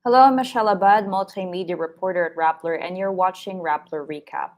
Hello, I'm Michelle Abad, multimedia reporter at Rappler, and you're watching Rappler Recap.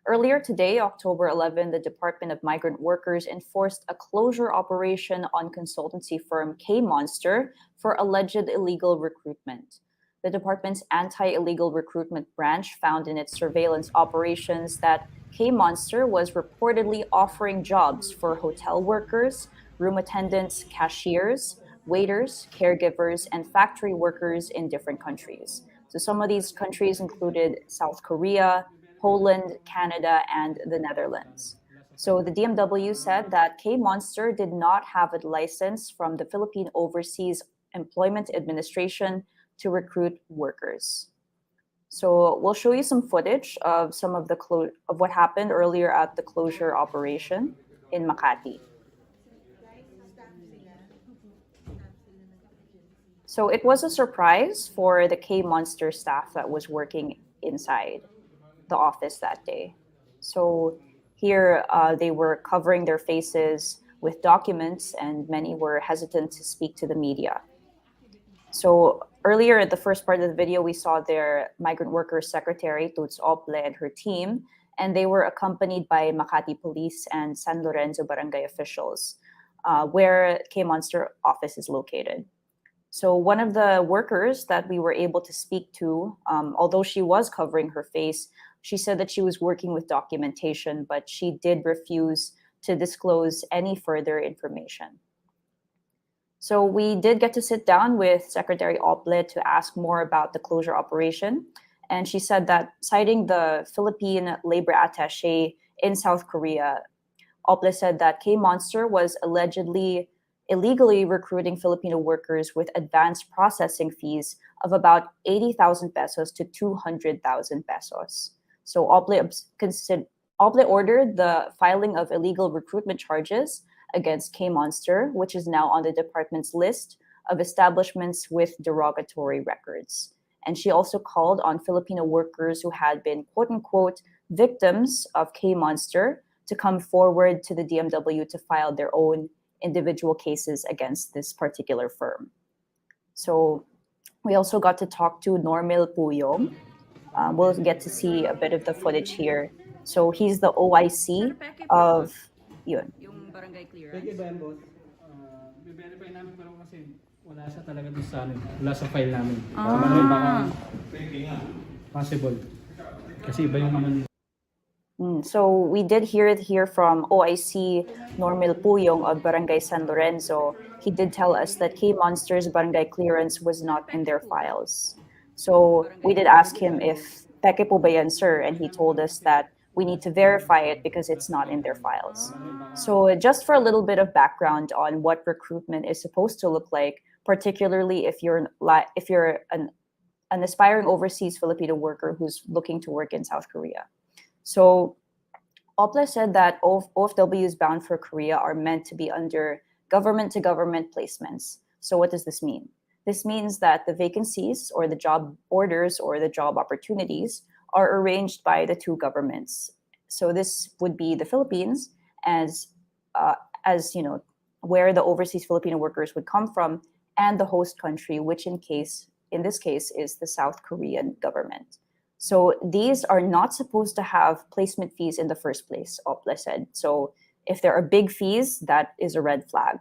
Earlier today, October 11, the Department of Migrant Workers enforced a closure operation on consultancy firm K Monster for alleged illegal recruitment. The department's anti illegal recruitment branch found in its surveillance operations that K Monster was reportedly offering jobs for hotel workers, room attendants, cashiers, waiters, caregivers, and factory workers in different countries. So some of these countries included South Korea, Poland, Canada, and the Netherlands. So the DMW said that K Monster did not have a license from the Philippine Overseas Employment Administration to recruit workers. So we'll show you some footage of some of of what happened earlier at the closure operation in Makati. So it was a surprise for the K Monster staff that was working inside the office that day. So here they were covering their faces with documents, and many were hesitant to speak to the media. So earlier in the first part of the video, we saw their migrant workers secretary, Tuts Ople, and her team, and they were accompanied by Makati Police and San Lorenzo barangay officials, where K Monster office is located. So one of the workers that we were able to speak to, although she was covering her face, she said that she was working with documentation, but she did refuse to disclose any further information. So we did get to sit down with Secretary Ople to ask more about the closure operation. And she said that, citing the Philippine labor attaché in South Korea, Ople said that K Monster was allegedly illegally recruiting Filipino workers with advanced processing fees of about 80,000 pesos to 200,000 pesos. So Ople ordered the filing of illegal recruitment charges against K Monster, which is now on the department's list of establishments with derogatory records. And she also called on Filipino workers who had been, quote unquote, victims of K Monster to come forward to the DMW to file their own individual cases against this particular firm. So we also got to talk to Normil Puyong. We'll get to see a bit of the footage here. So he's the OIC of yun. Yung barangay clearance. Pwede ba yan, boss? Be-verify namin pero kasi wala siya talaga doon sa amin. Wala sa file namin. Baka possible. Kasi iba yung naman. So we did hear it here from OIC Normil Puyong of Barangay San Lorenzo. He did tell us that K Monster's barangay clearance was not in their files. So we did ask him if peke po ba yan, sir, and he told us that we need to verify it because it's not in their files. So just for a little bit of background on what recruitment is supposed to look like, particularly if you're an aspiring overseas Filipino worker who's looking to work in South Korea. So Ople said that OFWs bound for Korea are meant to be under government-to-government placements. So what does this mean? This means that the vacancies or the job orders or the job opportunities are arranged by the two governments. So this would be the Philippines as you know, where the overseas Filipino workers would come from, and the host country, which in this case is the South Korean government. So these are not supposed to have placement fees in the first place, Ople said. So if there are big fees, that is a red flag.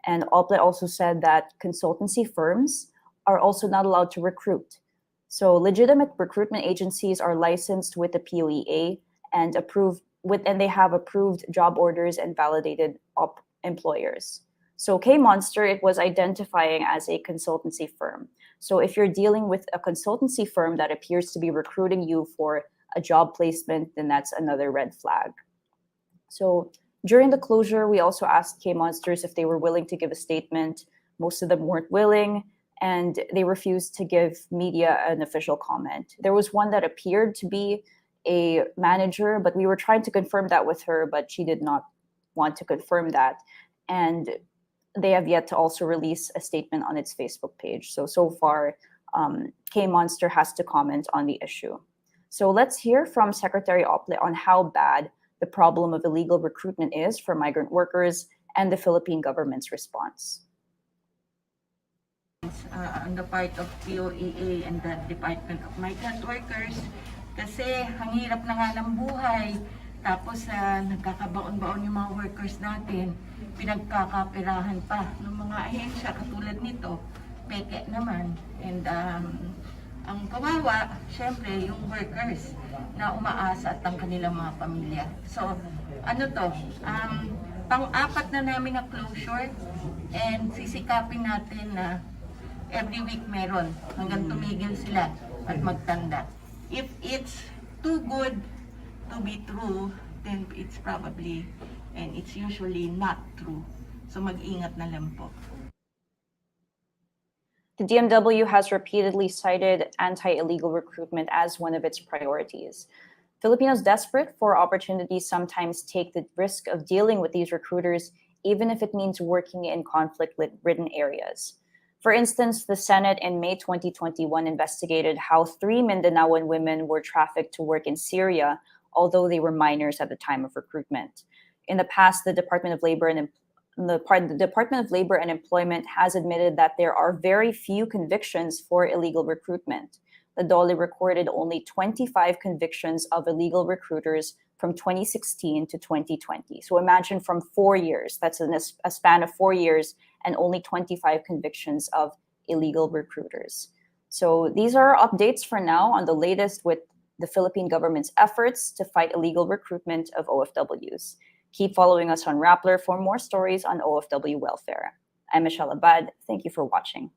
And Ople also said that consultancy firms are also not allowed to recruit. So legitimate recruitment agencies are licensed with the POEA and they have approved job orders and validated employers. So K Monster, it was identifying as a consultancy firm. So if you're dealing with a consultancy firm that appears to be recruiting you for a job placement, then that's another red flag. So during the closure, we also asked K Monsters if they were willing to give a statement. Most of them weren't willing, and they refused to give media an official comment. There was one that appeared to be a manager, but we were trying to confirm that with her, but she did not want to confirm that. And they have yet to also release a statement on its Facebook page. So far, K Monster has to comment on the issue. So let's hear from Secretary Ople on how bad the problem of illegal recruitment is for migrant workers and the Philippine government's response. on the part of POEA and the Department of Migrant Workers kasi ang hirap na nga ng buhay. Tapos nagkakabaon-baon yung mga workers natin, pinagkakaperahan pa ng mga ahensya katulad nito, peke naman. And ang kawawa, syempre, yung workers na umaasa at ang kanilang mga pamilya. So, ano to, pang-apat na namin na closure and sisikapin natin na every week meron hanggang tumigil sila at magtanda. If it's too good to be true, then it's probably, and it's usually not true. So mag-ingat na lang po. The DMW has repeatedly cited anti-illegal recruitment as one of its priorities. Filipinos desperate for opportunities sometimes take the risk of dealing with these recruiters, even if it means working in conflict-ridden areas. For instance, the Senate in May 2021 investigated how 3 Mindanaoan women were trafficked to work in Syria, although they were minors at the time of recruitment. In the past, the Department of Labor and Employment has admitted that there are very few convictions for illegal recruitment. The DOLE recorded only 25 convictions of illegal recruiters from 2016 to 2020. So imagine from 4 years, that's a span of 4 years, and only 25 convictions of illegal recruiters. So these are our updates for now on the latest with the Philippine government's efforts to fight illegal recruitment of OFWs. Keep following us on Rappler for more stories on OFW welfare. I'm Michelle Abad. Thank you for watching.